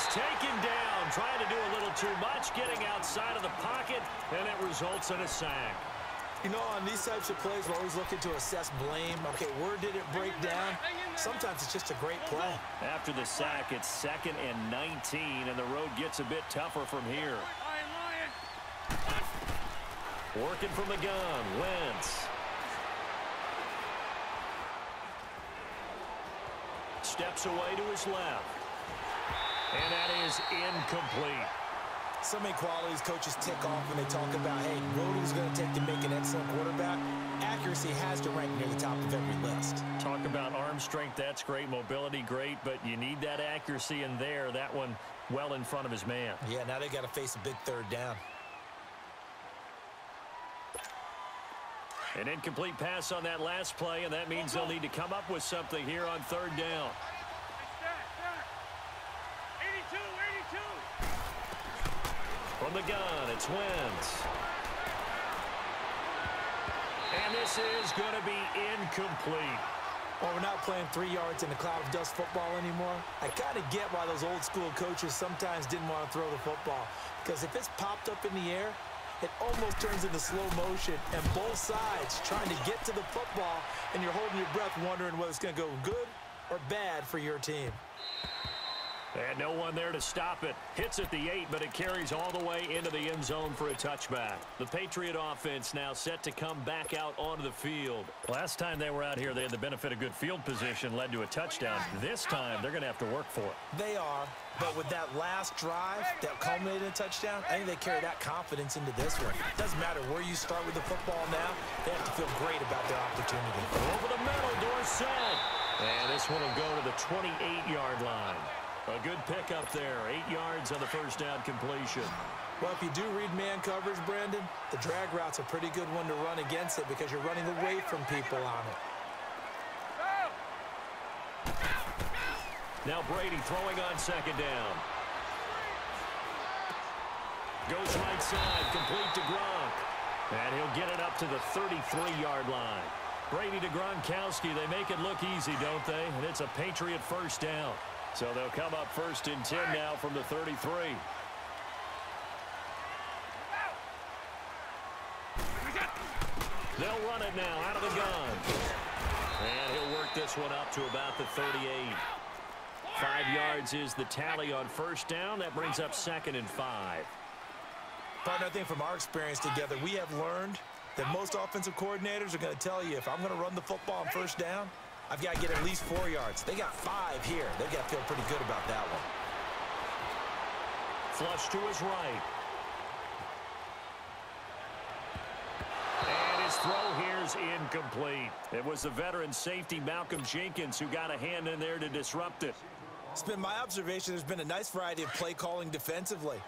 he's taken down, trying to do a little too much, getting outside of the pocket, and it results in a sack. You know, on these types of plays, we're always looking to assess blame. Okay, where did it break down? Sometimes it's just a great play. After the sack, it's 2nd and 19, and the road gets a bit tougher from here. Working from the gun, Wentz. Steps away to his left. And that is incomplete. So many qualities coaches tick off when they talk about, hey, what is going to take to make an excellent quarterback? Accuracy has to rank near the top of every list. Talk about arm strength, that's great. Mobility, great. But you need that accuracy in there. That one well in front of his man. Yeah, now they got to face a big 3rd down. An incomplete pass on that last play, and that means they'll need to come up with something here on 3rd down. From the gun, it's Wentz. And this is going to be incomplete. Well, we're not playing 3 yards in a cloud of dust football anymore. I kind of get why those old school coaches sometimes didn't want to throw the football. Because if it's popped up in the air, it almost turns into slow motion, and both sides trying to get to the football, and you're holding your breath wondering whether it's going to go good or bad for your team. And no one there to stop it. Hits at the 8, but it carries all the way into the end zone for a touchback. The Patriot offense now set to come back out onto the field. Last time they were out here, they had the benefit of good field position, led to a touchdown. This time, they're going to have to work for it. They are, but with that last drive that culminated in a touchdown, I think they carry that confidence into this one. It doesn't matter where you start with the football now. They have to feel great about their opportunity. Over the middle, Dorsett. And this one will go to the 28-yard line. A good pickup there, 8 yards on the first down completion. Well, if you do read man coverage, Brandon, the drag route's a pretty good one to run against it because you're running away from people on it. Now Brady throwing on 2nd down. Goes right side, complete to Gronk. And he'll get it up to the 33-yard line. Brady to Gronkowski, they make it look easy, don't they? And it's a Patriot first down. So they'll come up 1st and 10 now from the 33. They'll run it now out of the gun. And he'll work this one up to about the 38. 5 yards is the tally on first down. That brings up 2nd and 5. Partner, I think from our experience together, we have learned that most offensive coordinators are going to tell you, if I'm going to run the football on first down, I've got to get at least 4 yards. They got 5 here. They've got to feel pretty good about that one. Flush to his right. And his throw here's incomplete. It was the veteran safety Malcolm Jenkins who got a hand in there to disrupt it. It's been my observation there's been a nice variety of play calling defensively.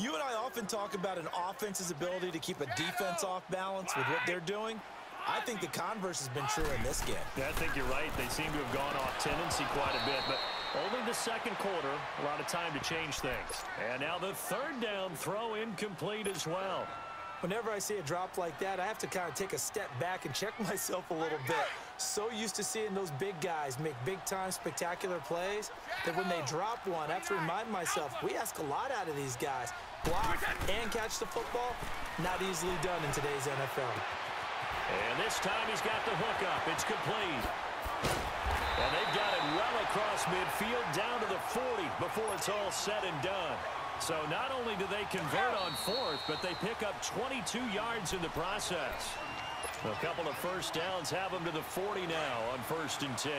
You and I often talk about an offense's ability to keep a defense off balance with what they're doing. I think the converse has been true in this game. Yeah, I think you're right. They seem to have gone off tendency quite a bit, but only the 2nd quarter, a lot of time to change things. And now the 3rd down throw incomplete as well. Whenever I see a drop like that, I have to kind of take a step back and check myself a little bit. So used to seeing those big guys make big-time spectacular plays that when they drop one, I have to remind myself, we ask a lot out of these guys. Block and catch the football, not easily done in today's NFL. And this time he's got the hook up. It's complete. And they've got it well across midfield down to the 40 before it's all said and done. So not only do they convert on 4th, but they pick up 22 yards in the process. A couple of first downs have them to the 40 now on 1st and 10.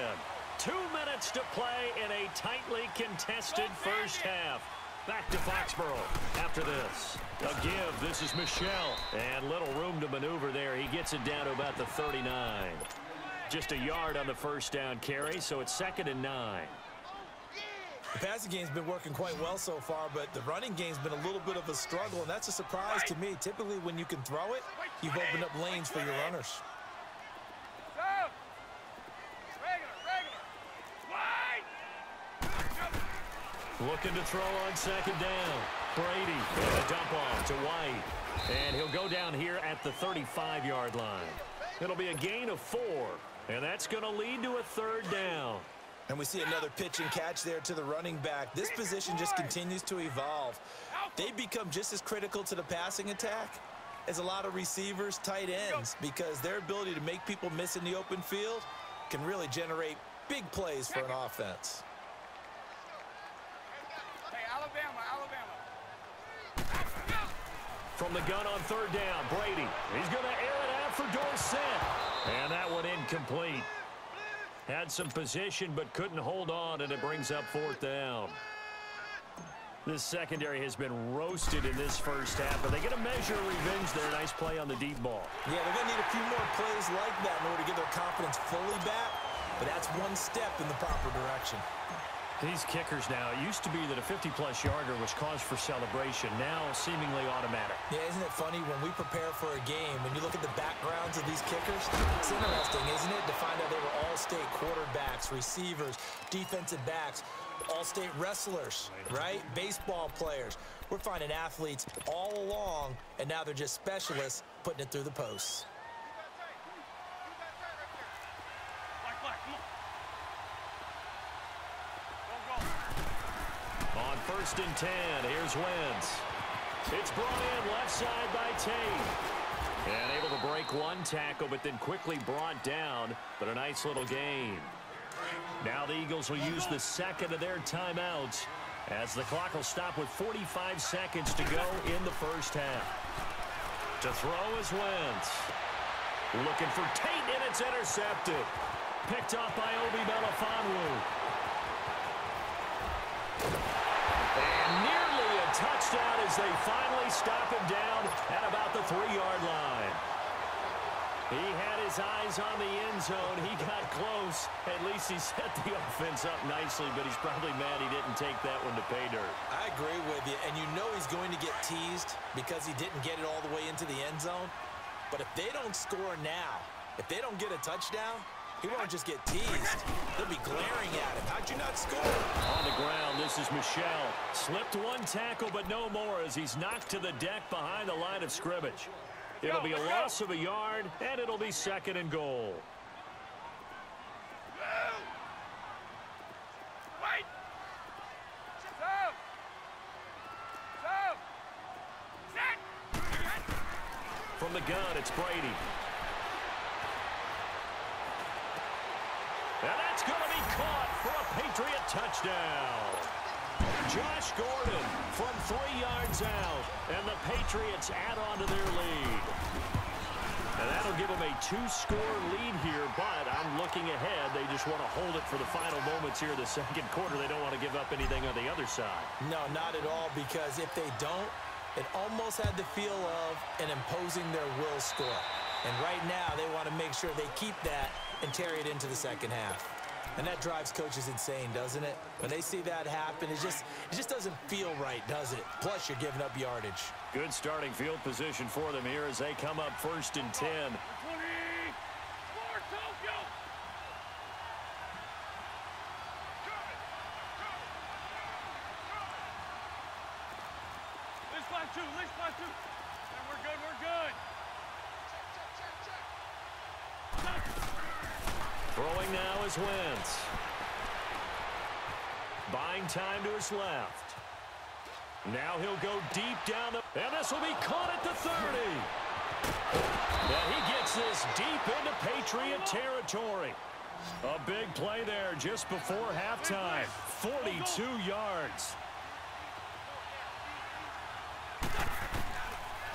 2 minutes to play in a tightly contested first half. Back to Foxborough after this. A give. This is Michelle. And little room to maneuver there. He gets it down to about the 39. Just a yard on the first down carry, so it's 2nd and 9. The passing game's been working quite well so far, but the running game's been a little bit of a struggle, and that's a surprise to me. Typically, when you can throw it, you've opened up lanes for your runners. Looking to throw on 2nd down. Brady, and a dump off to White. And he'll go down here at the 35-yard line. It'll be a gain of 4, and that's going to lead to a 3rd down. And we see another pitch and catch there to the running back. This position just continues to evolve. They become just as critical to the passing attack as a lot of receivers, tight ends, because their ability to make people miss in the open field can really generate big plays for an offense. Hey, Alabama. From the gun on third down, Brady. He's going to air it out for Dorsett. And that one incomplete. Had some position but couldn't hold on, and it brings up fourth down. This secondary has been roasted in this first half, but they get a measure of revenge there. Nice play on the deep ball. Yeah, they're going to need a few more plays like that in order to get their confidence fully back, but that's one step in the proper direction. These kickers now, it used to be that a 50-plus yarder was cause for celebration. Now seemingly automatic. Yeah, isn't it funny when we prepare for a game, when you look at the backgrounds of these kickers, it's interesting, isn't it, to find out they were all-state quarterbacks, receivers, defensive backs, all-state wrestlers, right? Baseball players. We're finding athletes all along, and now they're just specialists putting it through the posts. On 1st and 10, here's Wentz. It's brought in left side by Tate. And able to break one tackle, but then quickly brought down. But a nice little gain. Now the Eagles will use the second of their timeouts as the clock will stop with 45 seconds to go in the first half. To throw is Wentz. Looking for Tate, and it's intercepted. Picked off by Obi Melifonwu. And nearly a touchdown as they finally stop him down at about the 3-yard line. He had his eyes on the end zone. He got close. At least he set the offense up nicely, but he's probably mad he didn't take that one to pay dirt. I agree with you, and you know he's going to get teased because he didn't get it all the way into the end zone. But if they don't score now, if they don't get a touchdown, he won't just get teased. They'll be glaring at him. How'd you not score? On the ground, this is Michel. Slipped one tackle, but no more as he's knocked to the deck behind the line of scrimmage. It'll be a loss of a yard, and it'll be 2nd and goal. Wait! From the gun, it's Brady. And that's going to be caught for a Patriot touchdown. Josh Gordon from 3 yards out, and the Patriots add on to their lead. And that'll give them a 2-score lead here, but I'm looking ahead. They just want to hold it for the final moments here in the second quarter. They don't want to give up anything on the other side. No, not at all, because if they don't, it almost had the feel of an imposing their will score. And right now, they want to make sure they keep that and carry it into the second half. And that drives coaches insane, doesn't it? When they see that happen, it just doesn't feel right, does it? Plus, you're giving up yardage. Good starting field position for them here as they come up 1st and 10. Throwing now is Wentz. Buying time to his left. Now he'll go deep down the... And this will be caught at the 30. And he gets this deep into Patriot territory. A big play there just before halftime. 42 yards.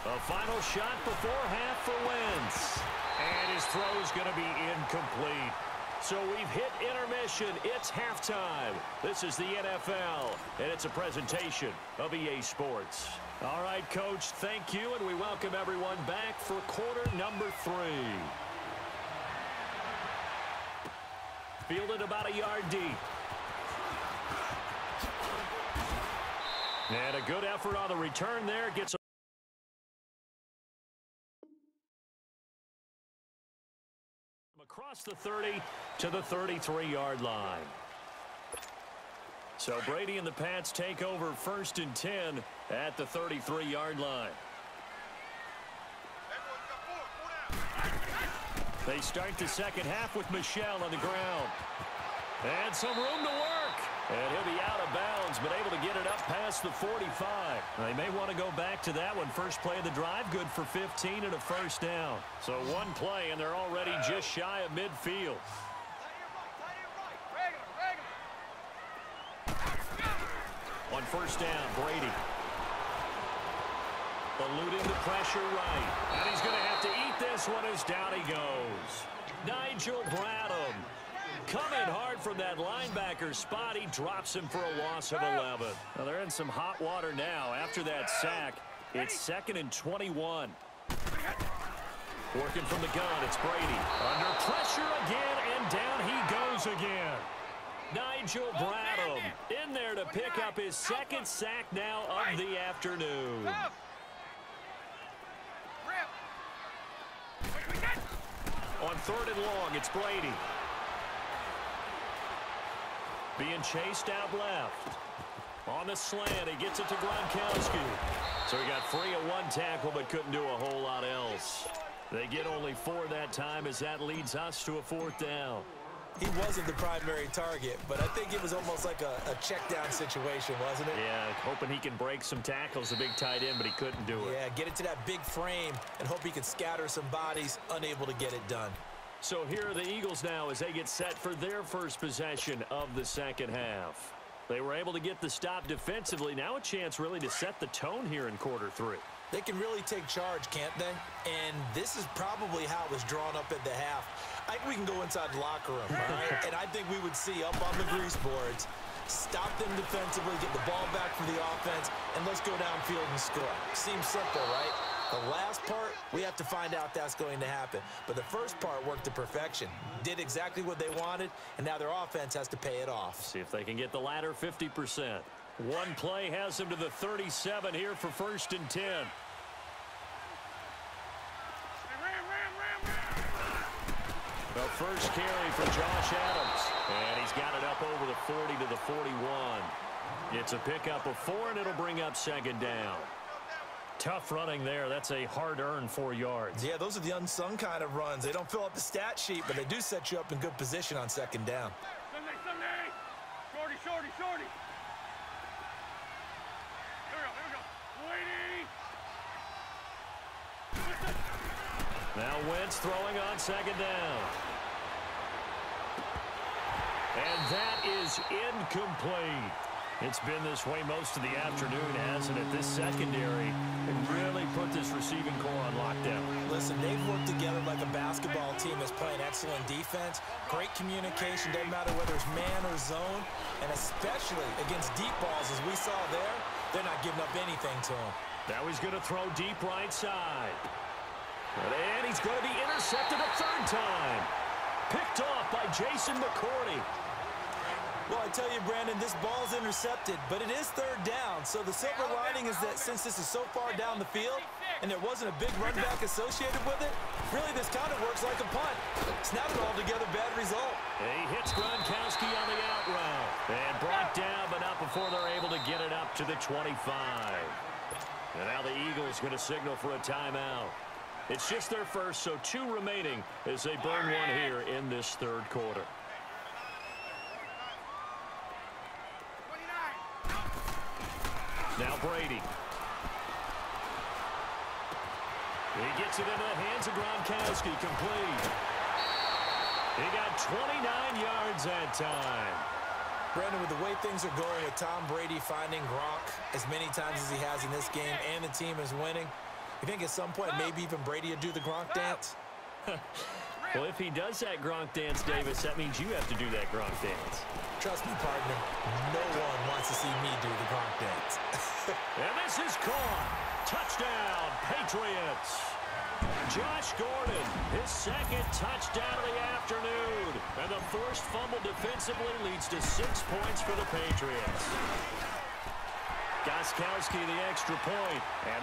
A final shot before half for Wentz. And his throw is going to be incomplete. So we've hit intermission. It's halftime. This is the NFL, and it's a presentation of EA Sports. All right, Coach, thank you, and we welcome everyone back for quarter number 3. Fielded about a yard deep. And a good effort on the return there. Gets across the 30 to the 33-yard line. So Brady and the Pats take over 1st and 10 at the 33-yard line. They start the second half with Michel on the ground. And some room to work. And he'll be out of bounds, but able to get it up past the 45. They may want to go back to that one. First play of the drive, good for 15 and a first down. So one play, and they're already just shy of midfield. On first down, Brady. Eluding the pressure right. And he's going to have to eat this one as down he goes. Nigel Bradham. Coming hard from that linebacker spot. He drops him for a loss of 11. Now they're in some hot water now. After that sack, it's 2nd and 21. Working from the gun, it's Brady. Under pressure again, and down he goes again. Nigel Bradham in there to pick up his 2nd sack now of the afternoon. On 3rd and long, it's Brady. Being chased out left. On the slant, he gets it to Gronkowski. So he got free of one tackle, but couldn't do a whole lot else. They get only 4 that time as that leads us to a 4th down. He wasn't the primary target, but I think it was almost like a check down situation, wasn't it? Yeah, hoping he can break some tackles, a big tight end, but he couldn't do it. Yeah, get it to that big frame and hope he can scatter some bodies, unable to get it done. So here are the Eagles now as they get set for their first possession of the second half. They were able to get the stop defensively. Now a chance really to set the tone here in quarter 3. They can really take charge, can't they? And this is probably how it was drawn up at the half. I think we can go inside the locker room, all right? And I think we would see up on the grease boards, stop them defensively, get the ball back for the offense, and let's go downfield and score. Seems simple, right? The last part, we have to find out that's going to happen. But the first part worked to perfection. Did exactly what they wanted, and now their offense has to pay it off. See if they can get the latter 50%. One play has them to the 37 here for 1st and 10. The first carry for Josh Adams. And he's got it up over the 40 to the 41. It's a pickup of 4, and it'll bring up 2nd down. Tough running there. That's a hard-earned 4 yards. Yeah, those are the unsung kind of runs. They don't fill up the stat sheet, but they do set you up in good position on 2nd down. Sunday. Shorty. Here we go. Waiting. Now Wentz throwing on 2nd down. And that is incomplete. It's been this way most of the afternoon, hasn't it? This secondary can really put this receiving core on lockdown. Listen, they've worked together like a basketball team that's playing excellent defense. Great communication, doesn't matter whether it's man or zone. And especially against deep balls, as we saw there, they're not giving up anything to them. Now he's going to throw deep right side. And he's going to be intercepted a 3rd time. Picked off by Jason McCourty. Well, I tell you, Brandon, this ball's intercepted, but it is 3rd down. So the silver lining is that since this is so far down the field and there wasn't a big run back associated with it, really this kind of works like a punt. It's not an altogether bad result. He hits Gronkowski on the out route. And brought down, but not before they're able to get it up to the 25. And now the Eagles going to signal for a timeout. It's just their first, so 2 remaining as they burn one here in this 3rd quarter. Now Brady. He gets it into the hands of Gronkowski, complete. He got 29 yards that time. Brandon, with the way things are going with Tom Brady finding Gronk as many times as he has in this game and the team is winning, you think at some point maybe even Brady would do the Gronk dance? Well, if he does that Gronk dance, Davis, that means you have to do that Gronk dance. Trust me, partner, no one wants to see me do the Gronk dance. And this is caught. Touchdown, Patriots. Josh Gordon, his 2nd touchdown of the afternoon. And the forced fumble defensively leads to 6 points for the Patriots. Gostkowski the extra point. And